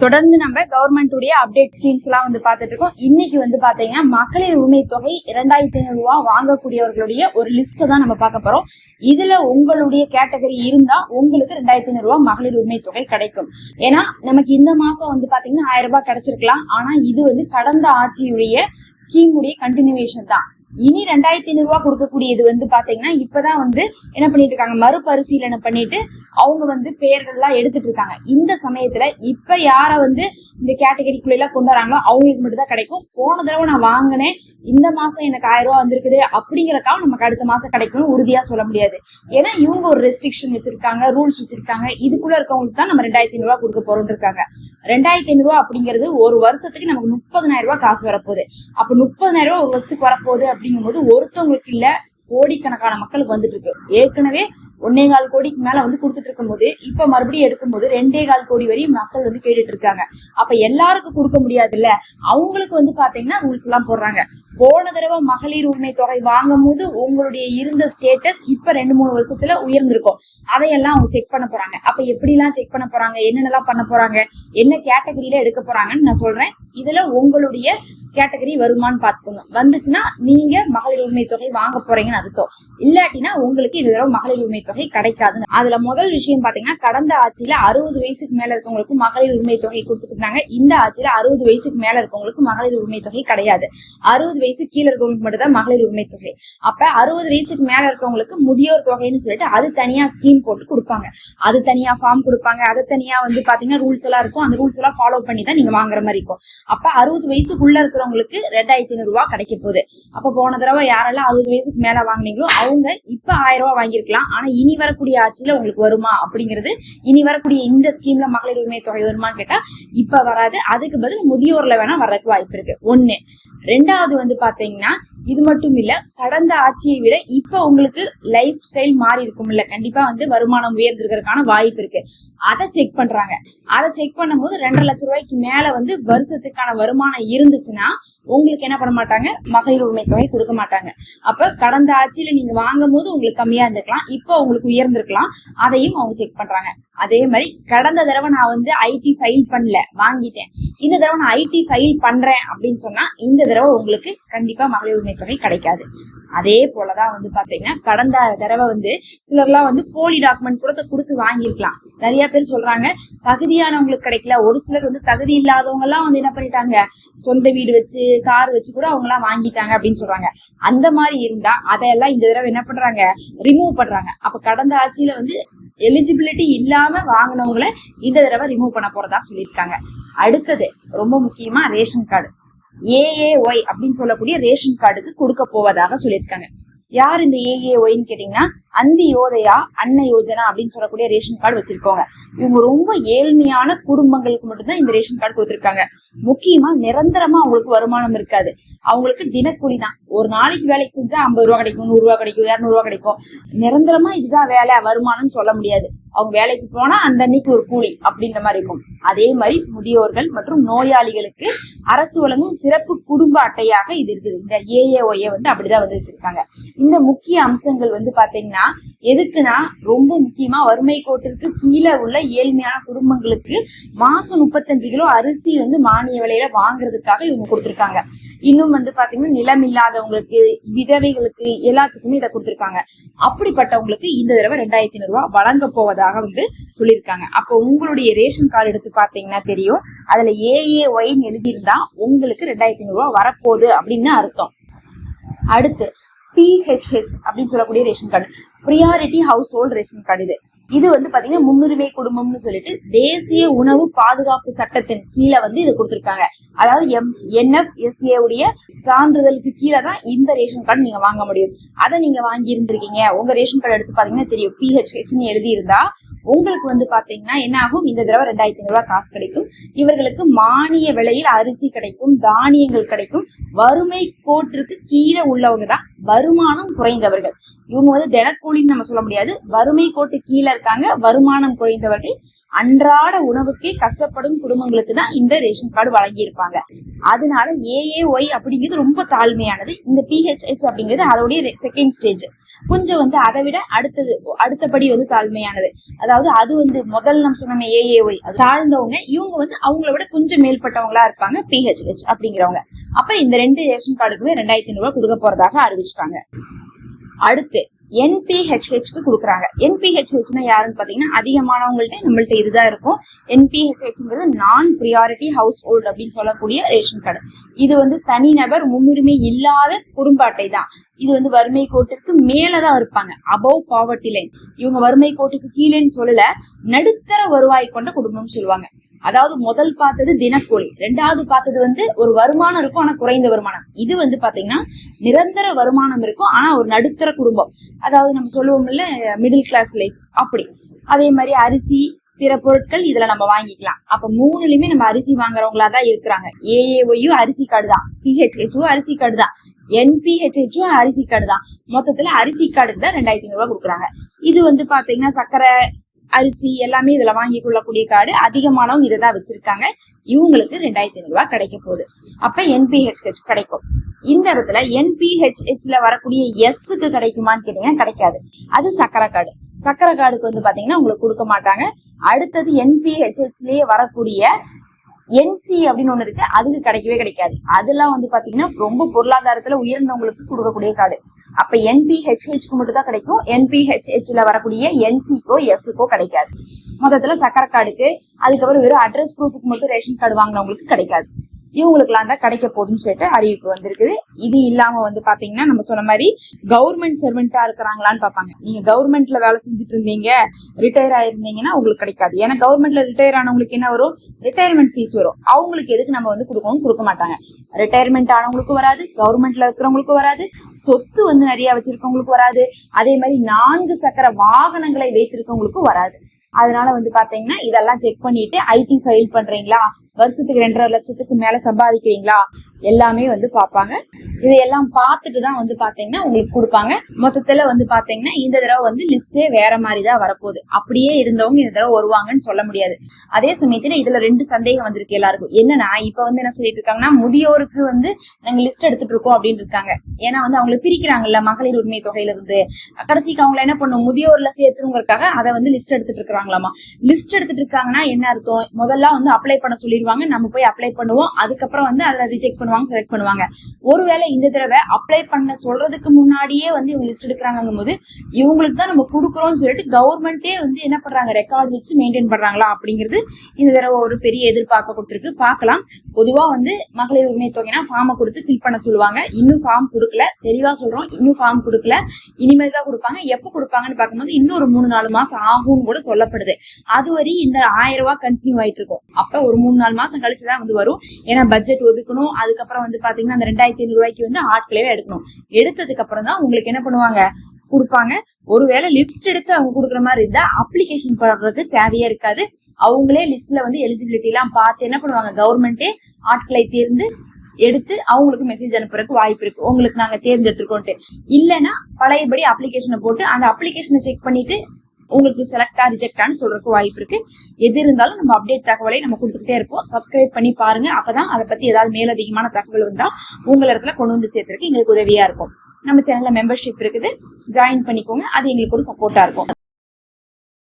தொடர்ந்து நம்ம government update schemes எல்லாம் பார்த்துட்டு இருக்கோம். இன்னைக்கு பாத்தீங்கன்னா மகளிர் உரிமை தொகை 2500 ரூபாய் வாங்கக்கூடியவர்களுடைய ஒரு லிஸ்ட் தான் நம்ம பார்க்க போறோம். இதுல உங்களுடைய கேட்டகரி இருந்தா உங்களுக்கு 2500 ரூபாய் மகளிர் உரிமை தொகை கிடைக்கும். ஏன்னா நமக்கு இந்த மாசம் பாத்தீங்கன்னா 1000 ரூபாய் கிடைச்சிருக்கலாம். ஆனா இது கடந்த ஆட்சியுடைய ஸ்கீம் உடைய கண்டினியூவேஷன் தான். இனி 2500 ரூபாய் கொடுக்கக்கூடியது பாத்தீங்கன்னா இப்பதான் என்ன பண்ணிட்டு இருக்காங்க, மறுபரிசீலனை பண்ணிட்டு அவங்க பெயர்கள்லாம் எடுத்துட்டு இருக்காங்க. இந்த சமயத்துல இப்ப யார இந்த கேட்டகரிக்குள்ள எல்லாம் கொண்டு வராங்களோ அவங்களுக்கு மட்டும் தான் கிடைக்கும். போன தடவை நான் வாங்கினேன், இந்த மாசம் எனக்கு 1000 ரூபாய் வந்திருக்குது அப்படிங்கறக்காக நமக்கு அடுத்த மாசம் கிடைக்கும்னு உறுதியா சொல்ல முடியாது. ஏன்னா இவங்க ஒரு ரெஸ்ட்ரிக்ஷன் வச்சிருக்காங்க, ரூல்ஸ் வச்சிருக்காங்க. இதுக்குள்ள இருக்கவங்களுக்கு தான் நம்ம 2500 ரூபாய் கொடுக்க போறோம் இருக்காங்க. 2500 ரூபாய் அப்படிங்கிறது ஒரு வருஷத்துக்கு நமக்கு 30,000 ரூபாய் காசு வரப்போகுது. அப்ப 30,000 ரூபாய் ஒரு வருஷத்துக்கு வரப்போகுது அப்படிங்கும்போது ஒருத்தவங்களுக்கு இல்ல, கோடிக்கணக்கான மக்களுக்கு வந்துட்டு இருக்கு. ஏற்கனவே 1.25 கோடிக்கு மேல கொடுத்துட்டு இருக்கும் போது இப்ப மறுபடியும் எடுக்கும் போது 2.25 கோடி வரையும் மக்கள் கேட்டுட்டு இருக்காங்க. அப்ப எல்லாருக்கும் கொடுக்க முடியாது இல்ல, அவங்களுக்கு பாத்தீங்கன்னா ரூல்ஸ் எல்லாம் போடுறாங்க. போன தடவை மகளிர் உரிமை தொகை வாங்கும் போது உங்களுடைய இருந்த ஸ்டேட்டஸ் இப்ப 2-3 வருஷத்துல உயர்ந்திருக்கும். அதையெல்லாம் அவங்க செக் பண்ண போறாங்க. அப்ப எப்படி எல்லாம் செக் பண்ண போறாங்க, என்னென்னலாம் பண்ண போறாங்க, என்ன கேட்டகரியில எடுக்க போறாங்கன்னு நான் சொல்றேன். இதுல உங்களுடைய கேட்டகரி வருமானு பாத்துக்கோங்க. வந்துச்சுன்னா நீங்க மகளிர் உரிமை தொகை வாங்க போறீங்கன்னு அர்த்தம். இல்லாட்டினா உங்களுக்கு இந்த தடவை மகளிர் உரிமை தொகை கிடைக்காதுன்னு. அதுல முதல் விஷயம் பாத்தீங்கன்னா, கடந்த ஆட்சியில 60 வயசுக்கு மேல இருக்கவங்களுக்கு மகளிர் உரிமை தொகை கொடுத்துட்டு இருந்தாங்க. இந்த ஆட்சியில 60 வயசுக்கு மேல இருக்கவங்களுக்கு மகளிர் உரிமை தொகை கிடையாது. 60 வயசு கீழே இருக்கவங்களுக்கு மட்டும் தான் மகளிர் உரிமை தொகை. அப்ப 60 வயசுக்கு மேல இருக்கவங்களுக்கு முதியோர் தொகைன்னு சொல்லிட்டு அது தனியா ஸ்கீம் போட்டு கொடுப்பாங்க. அது தனியா ஃபார்ம் கொடுப்பாங்க. அது தனியா பாத்தீங்கன்னா ரூல்ஸ் எல்லாம் இருக்கும். அந்த ரூல்ஸ் எல்லாம் ஃபாலோ பண்ணி தான் நீங்க வாங்குற மாதிரி இருக்கும். அப்ப 60 வயசுக்குள்ள இருக்கிறவங்களுக்கு 2500 ரூபாய் கிடைக்க போகுது. அப்ப போன தடவை யாரெல்லாம் 60 வயசுக்கு மேல வாங்கினீங்களோ அவங்க இப்ப 1000 ரூபாய் வாங்கிருக்கலாம். ஆனா இனி வரக்கூடிய ஆட்சியில உங்களுக்கு வருமா அப்படிங்கிறது, இனி வரக்கூடிய இந்த ஸ்கீம்ல மகளிர் உரிமை தொகை வருமான்னு கேட்டா இப்ப வராது. அதுக்கு பதில் முதியோர்ல வேணா வர்றதுக்கு வாய்ப்பு இருக்கு. ஒண்ணு. ரெண்டாவது பாத்தீங்கன்னா, இது மட்டும் இல்ல, கடந்த ஆட்சியை விட இப்ப உங்களுக்கு லைஃப் ஸ்டைல் மாறி இருக்கும் இல்ல, கண்டிப்பா வருமானம் உயர்ந்திருக்கிறதுக்கான வாய்ப்பு இருக்கு. அதை செக் பண்றாங்க. அதை செக் பண்ணும் போது 2.5 லட்சம் ரூபாய்க்கு மேல வருஷத்துக்கான வருமானம் இருந்துச்சுன்னா உங்களுக்கு என்ன பண்ண மாட்டாங்க, மகளிர் உரிமை தொகை கொடுக்க மாட்டாங்க. அப்ப கடந்த ஆட்சியில நீங்க வாங்கும் போது உங்களுக்கு கம்மியா இருந்திருக்கலாம், இப்ப உங்களுக்கு உயர்ந்திருக்கலாம். அதையும் அவங்க செக் பண்றாங்க. அதே மாதிரி கடந்த தடவை நான் ஐடி ஃபைல் பண்ணல, வாங்கிட்டேன். இந்த தடவை நான் ஐடி ஃபைல் பண்றேன் அப்படின்னு சொன்னா இந்த தடவை உங்களுக்கு கண்டிப்பா மகளிர் உரிமை தொகை கிடைக்காது. அதே போலதான் பாத்தீங்கன்னா, கடந்த தடவை சிலர்லாம் போலி டாக்குமெண்ட் கூட கொடுத்து வாங்கிருக்கலாம். நிறைய பேர் சொல்றாங்க தகுதியானவங்களுக்கு கிடைக்கல. ஒரு சிலர் தகுதி இல்லாதவங்க எல்லாம் என்ன பண்ணிட்டாங்க, சொந்த வீடு வச்சு கார் வச்சு கூட அவங்க எல்லாம் வாங்கிட்டாங்க அப்படின்னு சொல்றாங்க. அந்த மாதிரி இருந்தா அதையெல்லாம் இந்த தடவை என்ன பண்றாங்க, ரிமூவ் பண்றாங்க. அப்ப கடந்த ஆட்சியில எலிஜிபிலிட்டி இல்லாம வாங்கினவங்களை இந்த தடவை ரிமூவ் பண்ண போறதா சொல்லியிருக்காங்க. அடுத்தது ரொம்ப முக்கியமா ரேஷன் கார்டு, AAY அப்படின்னு சொல்லக்கூடிய ரேஷன் கார்டுக்கு கொடுக்க போவதாக சொல்லியிருக்காங்க. யார் இந்த AAYன்னு கேட்டீங்கன்னா, அந்தி யோதயா அன்ன யோஜனா அப்படின்னு சொல்லக்கூடிய ரேஷன் கார்டு வச்சிருக்கோங்க. இவங்க ரொம்ப ஏழ்மையான குடும்பங்களுக்கு மட்டும்தான் இந்த ரேஷன் கார்டு கொடுத்திருக்காங்க. முக்கியமா நிரந்தரமா அவங்களுக்கு வருமானம் இருக்காது. அவங்களுக்கு தினக்கூலி தான். ஒரு நாளைக்கு வேலைக்கு செஞ்சா 50 ரூபாய் கிடைக்கும், 100 ரூபாய் கிடைக்கும், 200 ரூபாய் கிடைக்கும். நிரந்தரமா இதுதான் வேலை வருமானம் சொல்ல முடியாது. அவங்க வேலைக்கு போனா அந்த அன்னைக்கு ஒரு கூலி அப்படின்ற மாதிரி இருக்கும். அதே மாதிரி முதியோர்கள் மற்றும் நோயாளிகளுக்கு அரசு வழங்கும் சிறப்பு குடும்ப அட்டையாக இது இருக்குது. இந்த AAY அப்படிதான் வச்சிருக்காங்க. இந்த முக்கிய அம்சங்கள் பாத்தீங்கன்னா எதுக்குன்னா, ரொம்ப முக்கியமா வறுமை கோட்டிற்கு கீழே உள்ள ஏழ்மையான குடும்பங்களுக்கு மாசம் 35 கிலோ அரிசி மானிய விலையில வாங்குறதுக்காக இவங்க கொடுத்திருக்காங்க. இன்னும் பாத்தீங்கன்னா நிலம் இல்லாதவங்களுக்கு, விதவைகளுக்கு எல்லாத்துக்குமே இதை கொடுத்திருக்காங்க. அப்படிப்பட்டவங்களுக்கு இந்த தடவை 2500 ரூபாய் வழங்க போவதாக சொல்லியிருக்காங்க. அப்போ உங்களுடைய ரேஷன் கார்டு எடுத்து பாத்தீங்கன்னா தெரியும், அதுல AAYன்னு எழுதியிருந்தா உங்களுக்கு 2500 ரூபாய் வரப்போகுது அப்படின்னு அர்த்தம். அடுத்து PHH அப்படின்னு சொல்லக்கூடிய ration card, priority house hold ration card. இது பாத்தீங்கன்னா முன்னுரிமை குடும்பம்னு சொல்லிட்டு தேசிய உணவு பாதுகாப்பு சட்டத்தின் கீழே இதை கொடுத்திருக்காங்க. அதாவது NFSA உடைய சான்றிதழுக்கு கீழே தான் இந்த ரேஷன் கார்டு நீங்க வாங்க முடியும். அதை நீங்க வாங்கி இருந்திருக்கீங்க, உங்க ரேஷன் கார்டு எடுத்து பாத்தீங்கன்னா தெரியும், PHHன்னு எழுதி இருந்தா உங்களுக்கு பாத்தீங்கன்னா என்ன ஆகும், இந்த தடவை 2500 ரூபாய் காசு கிடைக்கும். இவர்களுக்கு மானிய விலையில் அரிசி கிடைக்கும், தானியங்கள் கிடைக்கும். வறுமை கோட்டிற்கு கீழே உள்ளவங்க தான் வருமானம் குறைந்தவர்கள். இவங்க தினக்கூலின்னு நம்ம சொல்ல முடியாது. வறுமை கோட்டு கீழே இருக்காங்க, வருமானம் குறைந்தவர்கள், அன்றாட உணவுக்கே கஷ்டப்படும் குடும்பங்களுக்கு தான் இந்த ரேஷன் கார்டு வழங்கி இருப்பாங்க. அதனால AAY அப்படிங்கிறது ரொம்ப தாழ்மையானது. இந்த PHH அப்படிங்கிறது அதோடைய செகண்ட் ஸ்டேஜ். கொஞ்சம் வந்து அதை விட அடுத்தபடி வந்து தாழ்மையானது. அதாவது அது வந்து முதல்ல நம்ம சொன்ன AAY தாழ்ந்தவங்க, இவங்க வந்து அவங்கள விட கொஞ்சம் மேல்பட்டவங்களா இருப்பாங்க PHH அப்படிங்கிறவங்க. அப்ப இந்த 2 ரேஷன் கார்டுக்குமே 2500 ரூபாய் கொடுக்க போறதாக அறிவிச்சிட்டாங்க. அடுத்து NPHHக்கு கொடுக்குறாங்க. NPHHனா யாருன்னு பாத்தீங்கன்னா, அதிகமானவங்கள்ட்ட நம்மள்ட்ட இதுதான் இருக்கும். NPHHங்கிறது நான் பிரியாரிட்டி ஹவுஸ் ஹோல்ட் அப்படின்னு சொல்லக்கூடிய ரேஷன் கார்டு. இது வந்து தனிநபர் முன்னுரிமை இல்லாத குடும்ப அட்டை தான். இது வந்து வறுமை கோட்டிற்கு மேலதான் இருப்பாங்க, அபவ் பாவர்ட்டி லைன். இவங்க வறுமை கோட்டுக்கு கீழேன்னு சொல்லல, நடுத்தர வருவாய் கொண்ட குடும்பம் சொல்லுவாங்க. அதாவது முதல் பார்த்தது தினக்கூலி, ரெண்டாவது பார்த்தது வந்து ஒரு வருமானம் இருக்கும் ஆனா குறைந்த வருமானம். இது வந்து பாத்தீங்கன்னா நிரந்தர வருமானம் இருக்கும் ஆனா ஒரு நடுத்தர குடும்பம். அதாவது நம்ம சொல்லுவோம்ல மிடில் கிளாஸ் லைஃப் அப்படி. அதே மாதிரி அரிசி பிற பொருட்கள் இதுல நம்ம வாங்கிக்கலாம். அப்ப மூணுலயுமே நம்ம அரிசி வாங்குறவங்களா தான் இருக்கிறாங்க. AAYயும் அரிசி கார்டு தான், PHHவும் அரிசி கார்டு தான், NPHHவும் அரிசி கார்டு தான். மொத்தத்துல அரிசி கார்டுக்கு தான் 2500 ரூபாய் கொடுக்குறாங்க. இது வந்து பாத்தீங்கன்னா சக்கரை அரிசி எல்லாமே இதுல வாங்கி கொள்ளக்கூடிய கார்டு. அதிகமானவங்க இதைதான் வச்சிருக்காங்க. இவங்களுக்கு 2500 ரூபாய் கிடைக்க போகுது. அப்ப NPHH கிடைக்கும். இந்த இடத்துல NPHHல வரக்கூடிய எஸ்க்கு கிடைக்குமான்னு கேட்டீங்கன்னா கிடைக்காது. அது சக்கரை கார்டு. சக்கரை கார்டுக்கு வந்து பாத்தீங்கன்னா உங்களுக்கு கொடுக்க மாட்டாங்க. அடுத்தது NPHHலயே வரக்கூடிய NC அப்படின்னு ஒண்ணு இருக்கு, அதுக்கு கிடைக்கவே கிடைக்காது. அதெல்லாம் வந்து பாத்தீங்கன்னா ரொம்ப பொருளாதாரத்துல உயர்ந்தவங்களுக்கு கொடுக்கக்கூடிய கார்டு. அப்ப NPHHக்கு மட்டும் தான் கிடைக்கும். NPHHல வரக்கூடிய NCக்கோ எஸ்க்கோ கிடைக்காது. மொத்தத்துல சக்கரை கார்டுக்கு, அதுக்கப்புறம் வெறும் அட்ரஸ் ப்ரூஃபுக்கு மட்டும் ரேஷன் கார்டு வாங்கினவங்களுக்கு கிடைக்காது. இவங்களுக்குலாம் தான் கிடைக்க போகுதுன்னு சொல்லிட்டு அறிவிப்பு வந்திருக்குது. இது இல்லாம வந்து பாத்தீங்கன்னா நம்ம சொன்ன மாதிரி கவர்மெண்ட் சர்வெண்டா இருக்கிறாங்களான்னு பாப்பாங்க. நீங்க கவர்மெண்ட்ல வேலை செஞ்சுட்டு இருந்தீங்க, ரிட்டையர் ஆயிருந்தீங்கன்னா உங்களுக்கு கிடைக்காது. ஏன்னா கவர்மெண்ட்ல ரிட்டையர் ஆனவங்களுக்கு என்ன வரும், ரிட்டையர்மெண்ட் ஃபீஸ் வரும். அவங்களுக்கு எதுக்கு நம்ம வந்து கொடுக்க மாட்டாங்க. ரிட்டையர்மெண்ட் ஆனவங்களுக்கும் வராது, கவர்மெண்ட்ல இருக்கிறவங்களுக்கும் வராது, சொத்து வந்து நிறைய வச்சிருக்கவங்களுக்கும் வராது, அதே மாதிரி 4 சக்கர வாகனங்களை வைத்திருக்கவங்களுக்கும் வராது. அதனால வந்து பாத்தீங்கன்னா இதெல்லாம் செக் பண்ணிட்டு ஐடி ஃபைல் பண்றீங்களா, வருஷத்துக்கு 2.5 லட்சத்துக்கு மேல சம்பாதிக்கிறீங்களா, எல்லாமே வந்து பாப்பாங்க. இதையெல்லாம் பார்த்துட்டு தான் வந்து பாத்தீங்கன்னா உங்களுக்கு கொடுப்பாங்க. மொத்தத்துல வந்து பாத்தீங்கன்னா இந்த தடவை வந்து லிஸ்டே வேற மாதிரிதான் வரப்போகுது. அப்படியே இருந்தவங்க இந்த தடவை வருவாங்கன்னு சொல்ல முடியாது. அதே சமயத்துல இதுல 2 சந்தேகம் வந்திருக்கு எல்லாருக்கும். என்னன்னா இப்ப வந்து என்ன சொல்லிட்டு இருக்காங்கன்னா, முதியோருக்கு வந்து நாங்க லிஸ்ட் எடுத்துட்டு இருக்கோம் அப்படின்னு இருக்காங்க. ஏன்னா வந்து அவங்களை பிரிக்கிறாங்கல்ல மகளிர் உரிமை தொகையில இருந்து, கடைசிக்கு அவங்களை என்ன பண்ணும், முதியோர்ல சேர்த்துங்கிறதுக்காக அதை வந்து லிஸ்ட் எடுத்துட்டு இருக்காங்களாமா. லிஸ்ட் எடுத்துட்டு இருக்காங்கன்னா என்ன அர்த்தம், முதல்ல வந்து அப்ளை பண்ண சொல்லிடுவாங்க, நம்ம போய் அப்ளை பண்ணுவோம், அதுக்கப்புறம் வந்து அதை ரிஜெக்ட் பண்ணுவாங்க, செலக்ட் பண்ணுவாங்க. ஒருவேளை இந்த தடவை அப்ளை பண்ண சொல்றதுக்கு முன்னாடியே வந்து இவங்க லிஸ்ட் எடுக்கிறாங்கும் போது இவங்களுக்கு தான் நம்ம கொடுக்குறோம்னு சொல்லிட்டு கவர்மெண்டே வந்து என்ன பண்றாங்க, ரெக்கார்ட் வச்சு மெயின்டைன் பண்றாங்களா அப்படிங்கிறது இந்த தடவை ஒரு பெரிய எதிர்பார்ப்பை கொடுத்துருக்கு. பார்க்கலாம். பொதுவா வந்து மகளிர் உரிமை தொகைனா ஃபார்மை கொடுத்து ஃபில் பண்ண சொல்லுவாங்க. இன்னும் ஃபார்ம் கொடுக்கல, தெளிவா சொல்றோம், இன்னும் ஃபார்ம் கொடுக்கல, இனிமேல் தான் கொடுப்பாங்க. எப்ப கொடுப்பாங்கன்னு பார்க்கும்போது இன்னும் ஒரு 3-4 மாசம் ஆகும்னு கூட சொல்லப்படுது. அதுவரை இந்த 1000 ரூபாய் கண்டினியூ ஆயிட்டு இருக்கும். அப்ப ஒரு 3-4 மாசம் கழிச்சுதான் வந்து வரும். ஏன்னா பட்ஜெட் ஒதுக்கணும், அதுக்கப்புறம் வந்து பாத்தீங்கன்னா அந்த 2500 ரூபாய்க்கு வந்து ஆட்களே எடுக்கணும். எடுத்ததுக்கு அப்புறம் தான் உங்களுக்கு என்ன பண்ணுவாங்க, கொடுப்பாங்க. ஒருவேளை லிஸ்ட் எடுத்து அவங்க கொடுக்குற மாதிரி இருந்தா அப்ளிகேஷன் பண்றதுக்கு தேவையே இருக்காது. அவங்களே லிஸ்ட்ல வந்து எலிஜிபிலிட்டி எல்லாம் பார்த்து என்ன பண்ணுவாங்க, கவர்மெண்டே ஆட்களை தேர்ந்து எடுத்து அவங்களுக்கு மெசேஜ் அனுப்புறதுக்கு வாய்ப்பு இருக்கு, உங்களுக்கு நாங்க தேர்ந்தெடுத்துருக்கோன்ட்டு. இல்லைன்னா பழையபடி அப்ளிகேஷனை போட்டு அந்த அப்ளிகேஷனை செக் பண்ணிட்டு உங்களுக்கு செலக்டா ரிஜெக்டான்னு சொல்றதுக்கு வாய்ப்பு இருக்கு. எது இருந்தாலும் நம்ம அப்டேட் தகவலை நம்ம கொடுத்துக்கிட்டே இருப்போம். சப்ஸ்கிரைப் பண்ணி பாருங்க. அப்பதான் அதை பத்தி ஏதாவது மேலதிகமான தகவல் வந்தா உங்க இடத்துல கொண்டு வந்து சேர்த்துருக்கு எங்களுக்கு உதவியா இருக்கும். நம்ம சேனல்ல மெம்பர்ஷிப் இருக்குது, ஜாயின் பண்ணிக்கோங்க. அது எங்களுக்கு ஒரு சப்போர்ட்டா இருக்கும்.